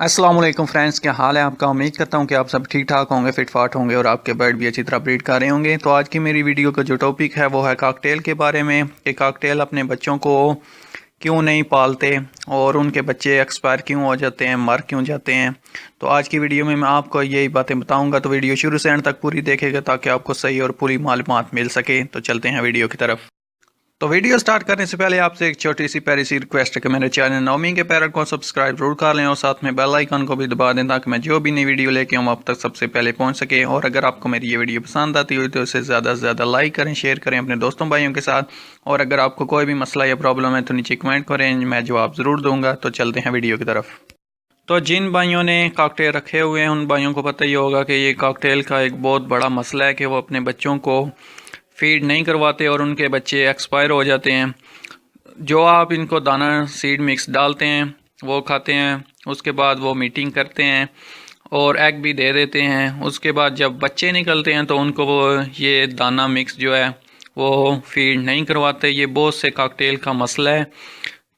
السلام علیکم فرینڈس، کیا حال ہے آپ کا؟ امید کرتا ہوں کہ آپ سب ٹھیک ٹھاک ہوں گے، فٹ فاٹ ہوں گے اور آپ کے برڈ بھی اچھی طرح بریڈ کر رہے ہوں گے۔ تو آج کی میری ویڈیو کا جو ٹاپک ہے وہ ہے کاکٹیل کے بارے میں، کہ کاکٹیل اپنے بچوں کو کیوں نہیں پالتے اور ان کے بچے ایکسپائر کیوں ہو جاتے ہیں، مر کیوں جاتے ہیں۔ تو آج کی ویڈیو میں آپ کو یہی باتیں بتاؤں گا، تو ویڈیو شروع سے اینڈ تک پوری دیکھے گا تاکہ آپ کو صحیح اور پوری معلومات مل سکے۔ تو چلتے ہیں ویڈیو کی طرف۔ تو ویڈیو سٹارٹ کرنے سے پہلے آپ سے ایک چھوٹی سی پیاری سی ریکویسٹ ہے کہ میرے چینل نومی کے پیرٹ کو سبسکرائب ضرور کر لیں اور ساتھ میں بیل آئیکن کو بھی دبا دیں تاکہ میں جو بھی نئی ویڈیو لے کے آؤں آپ تک سب سے پہلے پہنچ سکے۔ اور اگر آپ کو میری یہ ویڈیو پسند آتی ہوئی تو اسے زیادہ سے زیادہ لائک کریں، شیئر کریں اپنے دوستوں بھائیوں کے ساتھ، اور اگر آپ کو کوئی بھی مسئلہ یا پرابلم ہے تو نیچے کمنٹ کریں، میں جواب ضرور دوں گا۔ تو چلتے ہیں ویڈیو کی طرف۔ تو جن بھائیوں نے کاکٹیل رکھے ہوئے ہیں ان بھائیوں کو پتہ ہی ہوگا کہ یہ کاکٹیل کا ایک بہت بڑا مسئلہ ہے کہ وہ اپنے بچوں کو فیڈ نہیں کرواتے اور ان کے بچے ایکسپائر ہو جاتے ہیں۔ جو آپ ان کو دانہ سیڈ مکس ڈالتے ہیں وہ کھاتے ہیں، اس کے بعد وہ میٹنگ کرتے ہیں اور ایگ بھی دے دیتے ہیں۔ اس کے بعد جب بچے نکلتے ہیں تو ان کو وہ یہ دانہ مکس جو ہے وہ فیڈ نہیں کرواتے۔ یہ بہت سے کاکٹیل کا مسئلہ ہے۔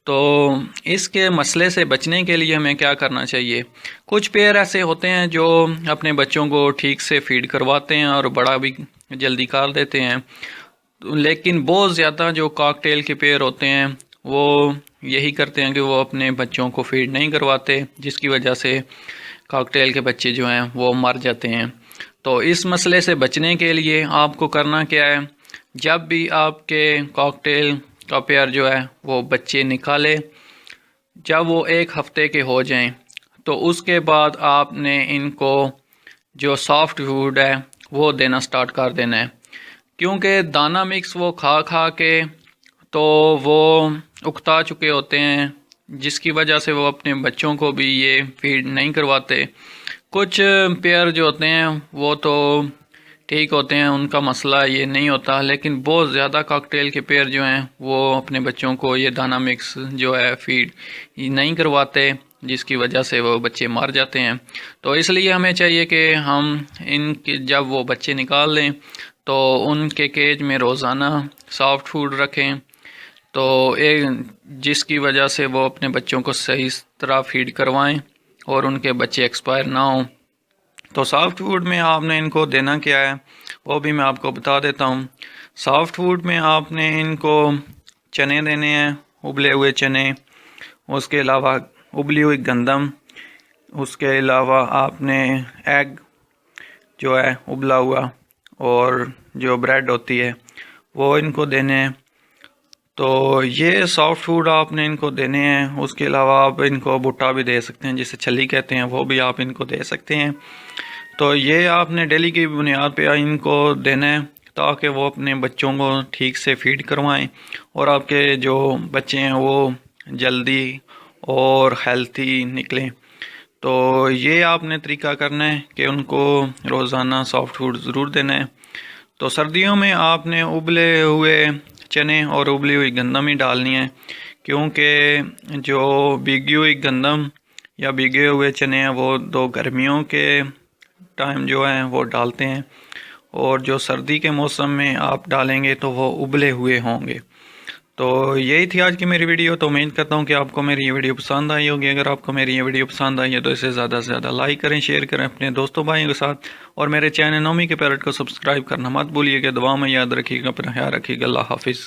تو اس کے مسئلے سے بچنے کے لیے ہمیں کیا کرنا چاہیے؟ کچھ پیئر ایسے ہوتے ہیں جو اپنے بچوں کو ٹھیک سے فیڈ کرواتے ہیں اور بڑا بھی جلدی کر دیتے ہیں، لیکن بہت زیادہ جو کاکٹیل کے پیئر ہوتے ہیں وہ یہی کرتے ہیں کہ وہ اپنے بچوں کو فیڈ نہیں کرواتے، جس کی وجہ سے کاکٹیل کے بچے جو ہیں وہ مر جاتے ہیں۔ تو اس مسئلے سے بچنے کے لیے آپ کو کرنا کیا ہے؟ جب بھی آپ کے کاکٹیل کا پیئر جو ہے وہ بچے نکالے، جب وہ 1 ہفتے کے ہو جائیں تو اس کے بعد آپ نے ان کو جو سافٹ فوڈ ہے وہ دینا سٹارٹ کر دینا ہے، کیونکہ دانہ مکس وہ کھا کھا کے تو وہ اکتا چکے ہوتے ہیں، جس کی وجہ سے وہ اپنے بچوں کو بھی یہ فیڈ نہیں کرواتے۔ کچھ پیئر جو ہوتے ہیں وہ تو ٹھیک ہوتے ہیں، ان کا مسئلہ یہ نہیں ہوتا، لیکن بہت زیادہ کاکٹیل کے پیئر جو ہیں وہ اپنے بچوں کو یہ دانہ مکس جو ہے فیڈ نہیں کرواتے، جس کی وجہ سے وہ بچے مر جاتے ہیں۔ تو اس لیے ہمیں چاہیے کہ ہم ان کے جب وہ بچے نکال لیں تو ان کے کیج میں روزانہ سافٹ فوڈ رکھیں، تو جس کی وجہ سے وہ اپنے بچوں کو صحیح طرح فیڈ کروائیں اور ان کے بچے ایکسپائر نہ ہوں۔ تو سافٹ فوڈ میں آپ نے ان کو دینا کیا ہے وہ بھی میں آپ کو بتا دیتا ہوں۔ سافٹ فوڈ میں آپ نے ان کو چنے دینے ہیں، ابلے ہوئے چنے، اس کے علاوہ ابلی ہوئی گندم، اس کے علاوہ آپ نے ایگ جو ہے ابلا ہوا، اور جو بریڈ ہوتی ہے وہ ان کو دینے ہیں۔ تو یہ سافٹ فوڈ آپ نے ان کو دینے ہیں۔ اس کے علاوہ آپ ان کو بھٹا بھی دے سکتے ہیں، جسے چھلی کہتے ہیں، وہ بھی آپ ان کو دے سکتے ہیں۔ تو یہ آپ نے ڈیلی کی بنیاد پہ ان کو دینا ہے تاکہ وہ اپنے بچوں کو ٹھیک سے فیڈ کروائیں اور آپ کے جو بچے ہیں وہ جلدی اور ہیلتھی نکلیں۔ تو یہ آپ نے طریقہ کرنا ہے کہ ان کو روزانہ سافٹ فوڈ ضرور دینا ہے۔ تو سردیوں میں آپ نے ابلے ہوئے چنے اور ابلی ہوئی گندم ہی ڈالنی ہے، کیونکہ جو بھیگی ہوئی گندم یا بھیگے ہوئے چنے ہیں وہ دو گرمیوں کے ٹائم جو ہیں وہ ڈالتے ہیں، اور جو سردی کے موسم میں آپ ڈالیں گے تو وہ ابلے ہوئے ہوں گے۔ تو یہی تھی آج کی میری ویڈیو۔ تو امید کرتا ہوں کہ آپ کو میری یہ ویڈیو پسند آئی ہوگی۔ اگر آپ کو میری یہ ویڈیو پسند آئی ہے تو اسے زیادہ سے زیادہ لائک کریں، شیئر کریں اپنے دوستوں بھائیوں کے ساتھ، اور میرے چینل نومی کے پیرٹ کو سبسکرائب کرنا مت بھولیے گا۔ دعا میں یاد رکھیے گا، اپنا خیال رکھیے گا۔ اللہ حافظ۔